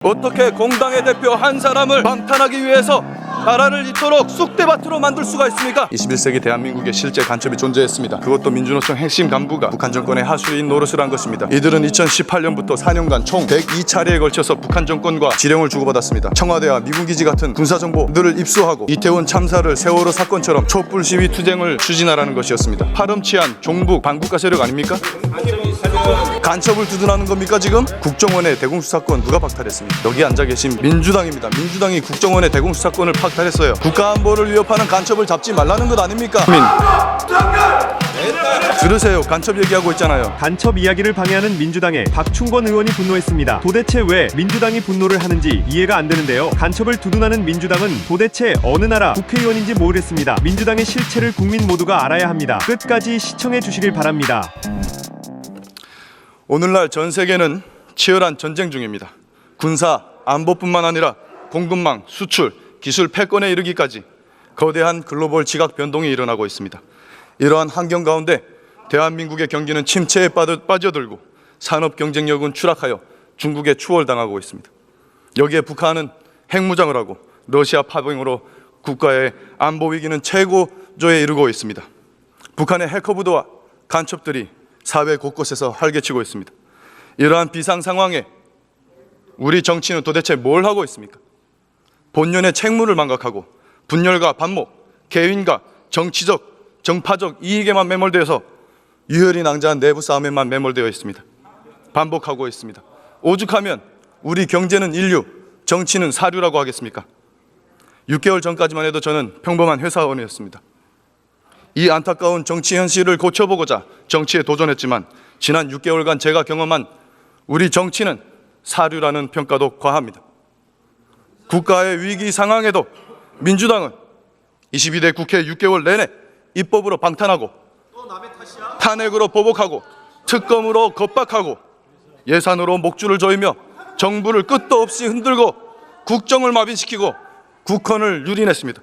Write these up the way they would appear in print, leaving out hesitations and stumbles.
어떻게 공당의 대표 한 사람을 방탄하기 위해서 나라를 이토록 쑥대밭으로 만들 수가 있습니까? 21세기 대한민국에 실제 간첩이 존재했습니다. 그것도 민주노총 핵심 간부가 북한 정권의 하수인 노릇을 한 것입니다. 이들은 2018년부터 4년간 총 102차례에 걸쳐서 북한 정권과 지령을 주고받았습니다. 청와대와 미군기지 같은 군사정보들을 입수하고 이태원 참사를 세월호 사건처럼 촛불 시위 투쟁을 추진하라는 것이었습니다. 파렴치한 종북 반국가 세력 아닙니까? 간첩을 두둔하는 겁니까 지금? 국정원의 대공수사권 누가 박탈했습니까? 여기 앉아 계신 민주당입니다. 민주당이 국정원의 대공수사권을 박탈했어요. 국가안보를 위협하는 간첩을 잡지 말라는 것 아닙니까? 들으세요. 간첩 얘기하고 있잖아요. 간첩 이야기를 방해하는 민주당에 박충건 의원이 분노했습니다. 도대체 왜 민주당이 분노를 하는지 이해가 안 되는데요. 간첩을 두둔하는 민주당은 도대체 어느 나라 국회의원인지 모르겠습니다. 민주당의 실체를 국민 모두가 알아야 합니다. 끝까지 시청해 주시길 바랍니다. 오늘날 전 세계는 치열한 전쟁 중입니다. 군사, 안보뿐만 아니라 공급망, 수출, 기술 패권에 이르기까지 거대한 글로벌 지각 변동이 일어나고 있습니다. 이러한 환경 가운데 대한민국의 경기는 침체에 빠져들고 산업 경쟁력은 추락하여 중국에 추월당하고 있습니다. 여기에 북한은 핵무장을 하고 러시아 파병으로 국가의 안보 위기는 최고조에 이르고 있습니다. 북한의 해커부도와 간첩들이 사회 곳곳에서 활개치고 있습니다. 이러한 비상 상황에 우리 정치는 도대체 뭘 하고 있습니까? 본연의 책무를 망각하고 분열과 반목, 개인과 정치적, 정파적 이익에만 매몰되어서 유혈이 낭자한 내부 싸움에만 매몰되어 있습니다. 반복하고 있습니다. 오죽하면 우리 경제는 인류, 정치는 사류라고 하겠습니까? 6개월 전까지만 해도 저는 평범한 회사원이었습니다. 이 안타까운 정치 현실을 고쳐보고자 정치에 도전했지만 지난 6개월간 제가 경험한 우리 정치는 사류라는 평가도 과합니다. 국가의 위기 상황에도 민주당은 22대 국회 6개월 내내 입법으로 방탄하고 탄핵으로 보복하고 특검으로 겁박하고 예산으로 목줄을 조이며 정부를 끝도 없이 흔들고 국정을 마비시키고 국헌을 유린했습니다.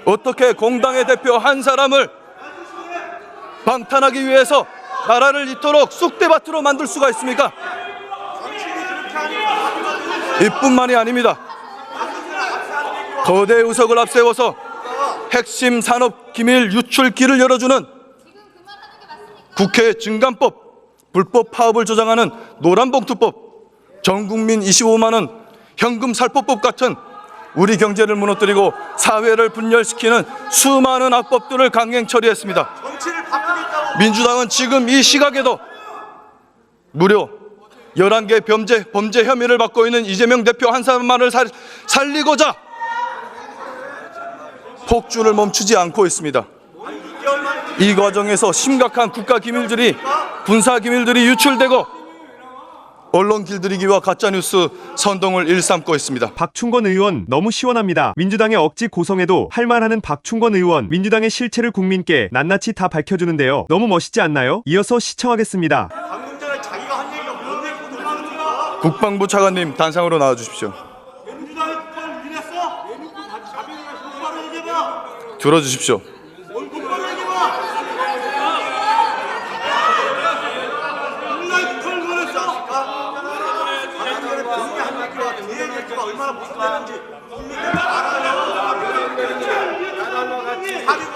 어떻게 공당의 대표 한 사람을 방탄하기 위해서 나라를 이토록 쑥대밭으로 만들 수가 있습니까? 이뿐만이 아닙니다. 거대 의석을 앞세워서 핵심 산업 기밀 유출길을 열어주는 국회 증감법, 불법 파업을 조장하는 노란봉투법, 전국민 25만 원 현금 살포법 같은 우리 경제를 무너뜨리고 사회를 분열시키는 수많은 악법들을 강행 처리했습니다. 민주당은 지금 이 시각에도 무려 11개 범죄 혐의를 받고 있는 이재명 대표 한 사람만을 살리고자 폭주를 멈추지 않고 있습니다. 이 과정에서 심각한 국가 기밀들이, 군사 기밀들이 유출되고 언론 길들이기와 가짜뉴스 선동을 일삼고 있습니다. 박충건 의원 너무 시원합니다. 민주당의 억지 고성에도 할 말하는 박충건 의원, 민주당의 실체를 국민께 낱낱이 다 밝혀주는데요. 너무 멋있지 않나요? 이어서 시청하겠습니다. 국방부 차관님 단상으로 나와주십시오. 들어주십시오.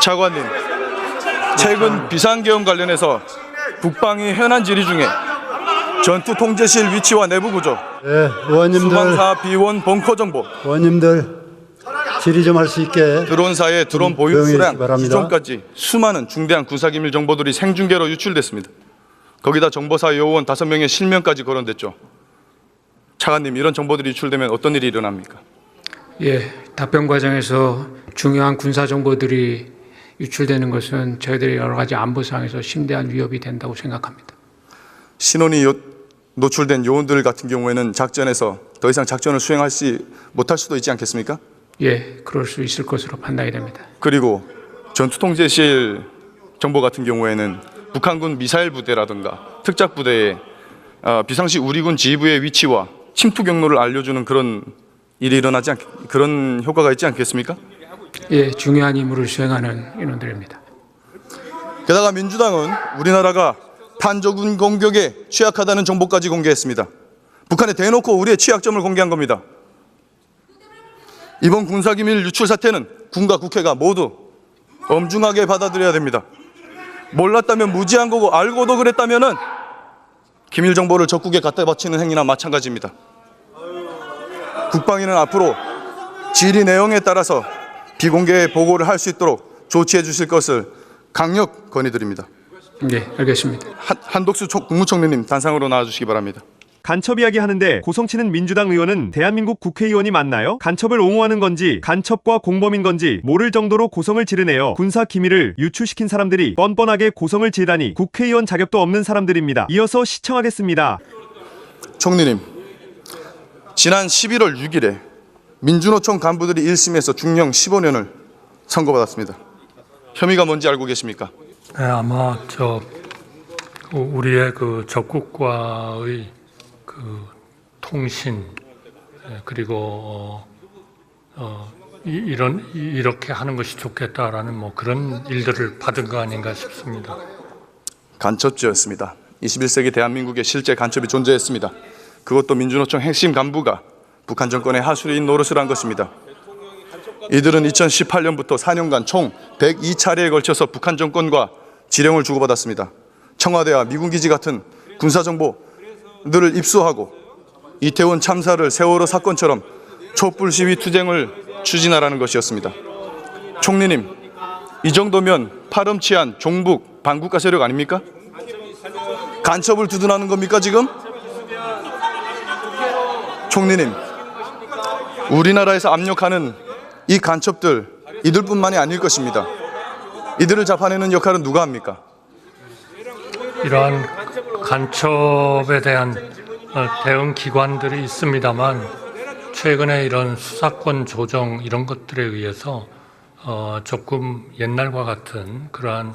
차관님, 최근 비상계엄 관련해서 국방위 현안 질의 중에 전투 통제실 위치와 내부 구조, 의원님들, 수방사 비원 벙커 정보, 의원님들 질의 좀 할 수 있게 드론사의 드론 보유 수량, 바랍니다. 기존까지 수많은 중대한 군사기밀 정보들이 생중계로 유출됐습니다. 거기다 정보사 요원 5명의 실명까지 거론됐죠. 차관님, 이런 정보들이 유출되면 어떤 일이 일어납니까? 예, 답변 과정에서 중요한 군사 정보들이 유출되는 것은 저희들의 여러 가지 안보상에서 심대한 위협이 된다고 생각합니다. 신원이 노출된 요원들 같은 경우에는 작전에서 더 이상 작전을 수행하지 못할 수도 있지 않겠습니까? 예, 그럴 수 있을 것으로 판단이 됩니다. 그리고 전투통제실 정보 같은 경우에는 북한군 미사일 부대라든가 특작 부대의 비상시 우리군 지휘부의 위치와 침투 경로를 알려주는 그런 일이 그런 효과가 있지 않겠습니까? 예, 중요한 임무를 수행하는 인원들입니다. 게다가 민주당은 우리나라가 탄저군 공격에 취약하다는 정보까지 공개했습니다. 북한에 대놓고 우리의 취약점을 공개한 겁니다. 이번 군사기밀 유출 사태는 군과 국회가 모두 엄중하게 받아들여야 됩니다. 몰랐다면 무지한 거고 알고도 그랬다면은 기밀 정보를 적국에 갖다 바치는 행위나 마찬가지입니다. 국방위는 앞으로 질의 내용에 따라서 비공개 보고를 할 수 있도록 조치해 주실 것을 강력 건의드립니다. 네, 알겠습니다. 한독수 국무총리님 단상으로 나와주시기 바랍니다. 간첩 이야기 하는데 고성치는 민주당 의원은 대한민국 국회의원이 맞나요? 간첩을 옹호하는 건지 간첩과 공범인 건지 모를 정도로 고성을 지르네요. 군사 기밀을 유출시킨 사람들이 뻔뻔하게 고성을 지르다니 국회의원 자격도 없는 사람들입니다. 이어서 시청하겠습니다. 총리님, 지난 11월 6일에 민주노총 간부들이 1심에서 중형 15년을 선고받았습니다. 혐의가 뭔지 알고 계십니까? 네, 아마 우리의 그 적국과의 그 통신 그리고 이렇게 하는 것이 좋겠다라는 뭐 그런 일들을 받은 거 아닌가 싶습니다. 간첩죄였습니다. 21세기 대한민국에 실제 간첩이 존재했습니다. 그것도 민주노총 핵심 간부가 북한 정권의 하수인 노릇을 한 것입니다. 이들은 2018년부터 4년간 총 102차례에 걸쳐서 북한 정권과 지령을 주고받았습니다. 청와대와 미군 기지 같은 군사정보들을 입수하고 이태원 참사를 세월호 사건처럼 촛불 시위 투쟁을 추진하라는 것이었습니다. 총리님, 이 정도면 파렴치한 종북 반국가 세력 아닙니까? 간첩을 두둔하는 겁니까 지금? 총리님, 우리나라에서 압력하는 이 간첩들 이들뿐만이 아닐 것입니다. 이들을 잡아내는 역할은 누가 합니까? 이러한 간첩에 대한 대응 기관들이 있습니다만 최근에 이런 수사권 조정 이런 것들에 의해서 조금 옛날과 같은 그러한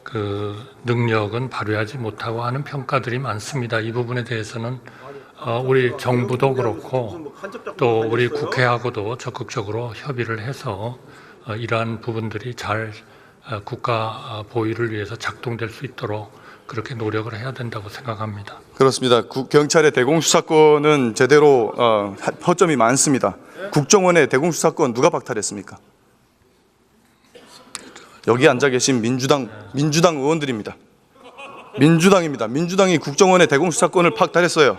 그 능력은 발휘하지 못하고 하는 평가들이 많습니다. 이 부분에 대해서는 우리 정부도 그렇고 또 우리 국회하고도 적극적으로 협의를 해서 이러한 부분들이 잘 국가 보위를 위해서 작동될 수 있도록 그렇게 노력을 해야 된다고 생각합니다. 그렇습니다. 경찰의 대공수사권은 제대로 허점이 많습니다. 국정원의 대공수사권 누가 박탈했습니까? 여기 앉아 계신 민주당 의원들입니다. 민주당입니다. 민주당이 국정원의 대공수사권을 박탈했어요.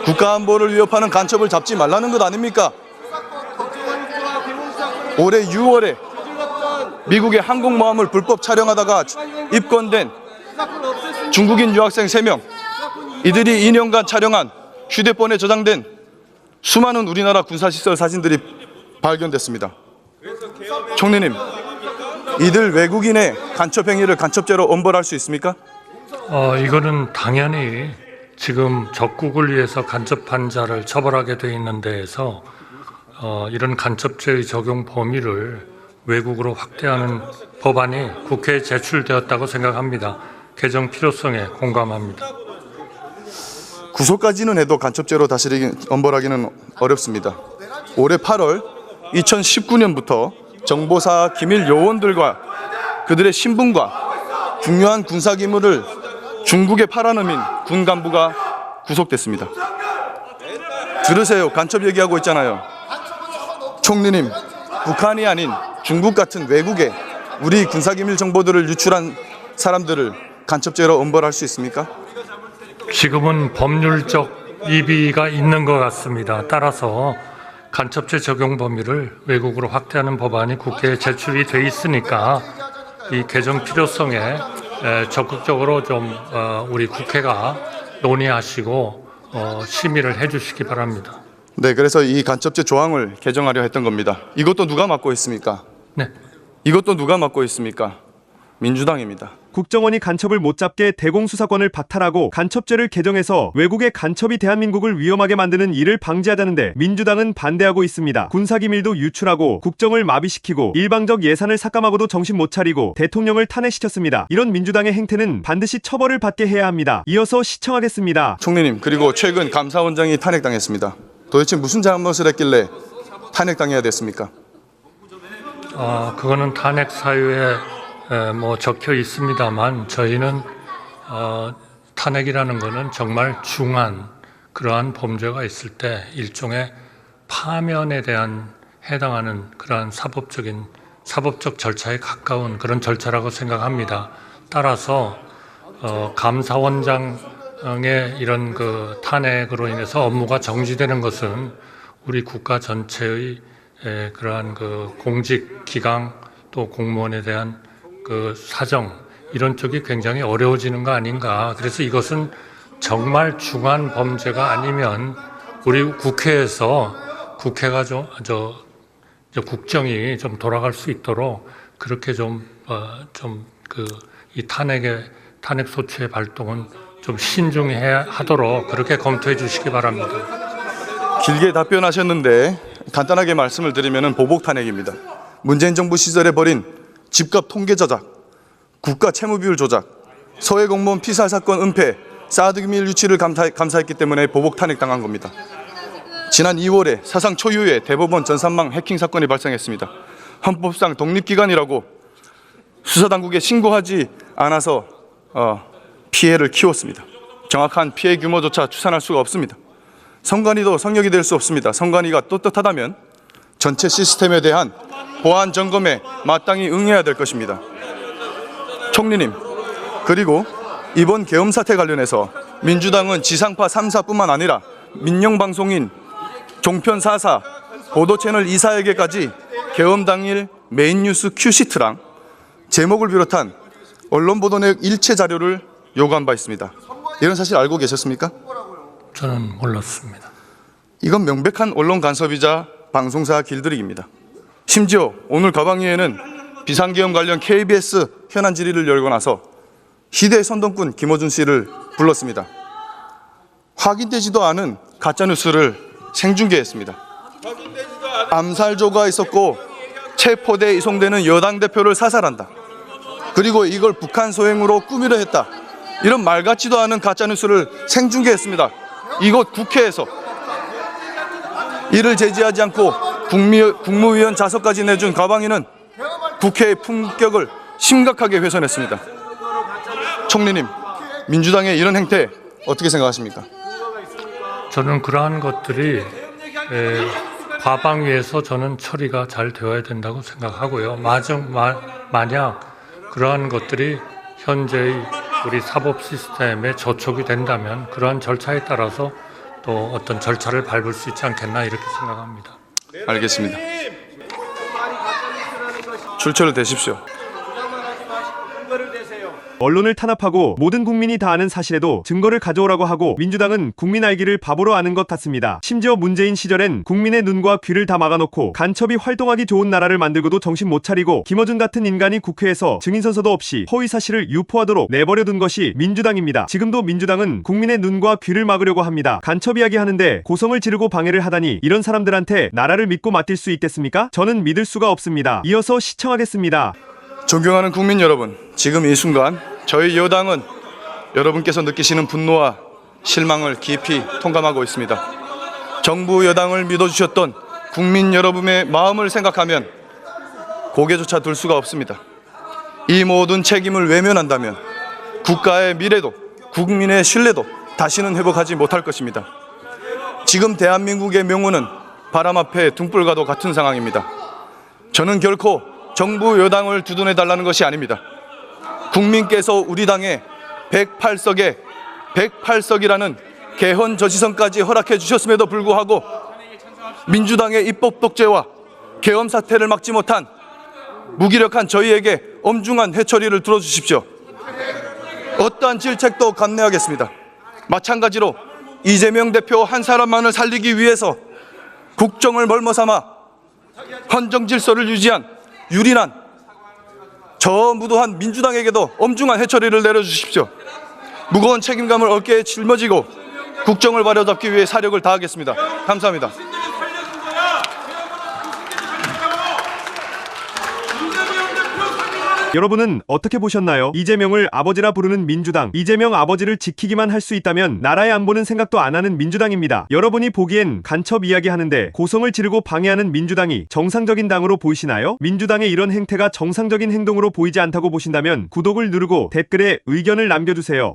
국가안보를 위협하는 간첩을 잡지 말라는 것 아닙니까? 올해 6월에 미국의 항공모함을 불법 촬영하다가 입건된 중국인 유학생 3명, 이들이 2년간 촬영한 휴대폰에 저장된 수많은 우리나라 군사시설 사진들이 발견됐습니다. 총리님, 이들 외국인의 간첩 행위를 간첩죄로 엄벌할 수 있습니까? 이거는 당연히 지금 적국을 위해서 간접한 자를 처벌하게 돼 있는 데에서 이런 간첩죄의 적용 범위를 외국으로 확대하는 법안이 국회에 제출되었다고 생각합니다. 개정 필요성에 공감합니다. 구속까지는 해도 간첩죄로 엄벌하기는 어렵습니다. 올해 8월 2019년부터 정보사 기밀 요원들과 그들의 신분과 중요한 군사기물을 중국에 팔아넘긴 군 간부가 구속됐습니다. 들으세요. 간첩 얘기하고 있잖아요. 총리님, 북한이 아닌 중국 같은 외국에 우리 군사기밀 정보들을 유출한 사람들을 간첩죄로 엄벌할 수 있습니까? 지금은 법률적 이비가 있는 것 같습니다. 따라서 간첩죄 적용 범위를 외국으로 확대하는 법안이 국회에 제출이 돼 있으니까 이 개정 필요성에 적극적으로 좀 우리 국회가 논의하시고 심의를 해주시기 바랍니다. 네, 그래서 이 간첩죄 조항을 개정하려 했던 겁니다. 이것도 누가 맡고 있습니까? 네. 이것도 누가 맡고 있습니까? 민주당입니다. 국정원이 간첩을 못 잡게 대공수사권을 박탈하고 간첩죄를 개정해서 외국의 간첩이 대한민국을 위험하게 만드는 일을 방지하자는데 민주당은 반대하고 있습니다. 군사기밀도 유출하고 국정을 마비시키고 일방적 예산을 삭감하고도 정신 못 차리고 대통령을 탄핵시켰습니다. 이런 민주당의 행태는 반드시 처벌을 받게 해야 합니다. 이어서 시청하겠습니다. 총리님, 그리고 최근 감사원장이 탄핵당했습니다. 도대체 무슨 잘못을 했길래 탄핵당해야 됐습니까? 그거는 탄핵 사유에 뭐 적혀 있습니다만 저희는 탄핵이라는 것은 정말 중한 그러한 범죄가 있을 때 일종의 파면에 대한 해당하는 그러한 사법적 절차에 가까운 그런 절차라고 생각합니다. 따라서 감사원장의 이런 그 탄핵으로 인해서 업무가 정지되는 것은 우리 국가 전체의 그러한 그 공직 기강 또 공무원에 대한 그 사정 이런 쪽이 굉장히 어려워지는 거 아닌가. 그래서 이것은 정말 중한 범죄가 아니면 우리 국회에서 국회가 국정이 좀 돌아갈 수 있도록 그렇게 이 탄핵 소추의 발동은 좀 신중해야 하도록 그렇게 검토해 주시기 바랍니다. 길게 답변하셨는데 간단하게 말씀을 드리면 보복 탄핵입니다. 문재인 정부 시절에 벌인 집값 통계 조작, 국가 채무 비율 조작, 서해 공무원 피살 사건 은폐, 사드 기밀 유치를 감사했기 때문에 보복 탄핵 당한 겁니다. 지난 2월에 사상 초유의 대법원 전산망 해킹 사건이 발생했습니다. 헌법상 독립기관이라고 수사당국에 신고하지 않아서 피해를 키웠습니다. 정확한 피해 규모조차 추산할 수가 없습니다. 선관위도 성역이 될 수 없습니다. 선관위가 떳떳하다면 전체 시스템에 대한 보안 점검에 마땅히 응해야 될 것입니다. 총리님, 그리고 이번 계엄 사태 관련해서 민주당은 지상파 3사뿐만 아니라 민영방송인 종편 4사, 보도채널 2사에게까지 계엄 당일 메인 뉴스 큐시트랑 제목을 비롯한 언론 보도 내역 일체 자료를 요구한 바 있습니다. 이런 사실 알고 계셨습니까? 저는 몰랐습니다. 이건 명백한 언론 간섭이자 방송사 길들이기입니다. 심지어 오늘 가방위에는 비상계엄 관련 KBS 현안 질의를 열고 나서 희대 선동꾼 김어준 씨를 불렀습니다. 확인되지도 않은 가짜뉴스를 생중계했습니다. 암살조가 있었고 체포돼 이송되는 여당 대표를 사살한다. 그리고 이걸 북한 소행으로 꾸미려 했다. 이런 말 같지도 않은 가짜뉴스를 생중계했습니다. 이곳 국회에서 이를 제지하지 않고 국무위원 자석까지 내준 가방위는 국회의 품격을 심각하게 훼손했습니다. 총리님, 민주당의 이런 행태 어떻게 생각하십니까? 저는 그러한 것들이 과방위에서 저는 처리가 잘 되어야 된다고 생각하고요. 만약 그러한 것들이 현재의 우리 사법 시스템에 저촉이 된다면 그러한 절차에 따라서 또 어떤 절차를 밟을 수 있지 않겠나 이렇게 생각합니다. 알겠습니다. 출처를 대십시오. 언론을 탄압하고 모든 국민이 다 아는 사실에도 증거를 가져오라고 하고 민주당은 국민 알기를 바보로 아는 것 같습니다. 심지어 문재인 시절엔 국민의 눈과 귀를 다 막아놓고 간첩이 활동하기 좋은 나라를 만들고도 정신 못 차리고 김어준 같은 인간이 국회에서 증인선서도 없이 허위사실을 유포하도록 내버려둔 것이 민주당입니다. 지금도 민주당은 국민의 눈과 귀를 막으려고 합니다. 간첩 이야기 하는데 고성을 지르고 방해를 하다니 이런 사람들한테 나라를 믿고 맡길 수 있겠습니까? 저는 믿을 수가 없습니다. 이어서 시청하겠습니다. 존경하는 국민 여러분, 지금 이 순간 저희 여당은 여러분께서 느끼시는 분노와 실망을 깊이 통감하고 있습니다. 정부 여당을 믿어주셨던 국민 여러분의 마음을 생각하면 고개조차 들 수가 없습니다. 이 모든 책임을 외면한다면 국가의 미래도 국민의 신뢰도 다시는 회복하지 못할 것입니다. 지금 대한민국의 명운은 바람 앞에 등불과도 같은 상황입니다. 저는 결코 정부 여당을 두둔해달라는 것이 아닙니다. 국민께서 우리 당에 108석이라는 개헌 저지선까지 허락해 주셨음에도 불구하고 민주당의 입법 독재와 계엄 사태를 막지 못한 무기력한 저희에게 엄중한 해처리를 들어주십시오. 어떠한 질책도 감내하겠습니다. 마찬가지로 이재명 대표 한 사람만을 살리기 위해서 국정을 멀머삼아 헌정 질서를 유지한 유린한 저 무도한 민주당에게도 엄중한 해처리를 내려주십시오. 무거운 책임감을 어깨에 짊어지고 국정을 바로잡기 위해 사력을 다하겠습니다. 감사합니다. 여러분은 어떻게 보셨나요? 이재명을 아버지라 부르는 민주당. 이재명 아버지를 지키기만 할 수 있다면 나라의 안보는 생각도 안 하는 민주당입니다. 여러분이 보기엔 간첩 이야기 하는데 고성을 지르고 방해하는 민주당이 정상적인 당으로 보이시나요? 민주당의 이런 행태가 정상적인 행동으로 보이지 않다고 보신다면 구독을 누르고 댓글에 의견을 남겨주세요.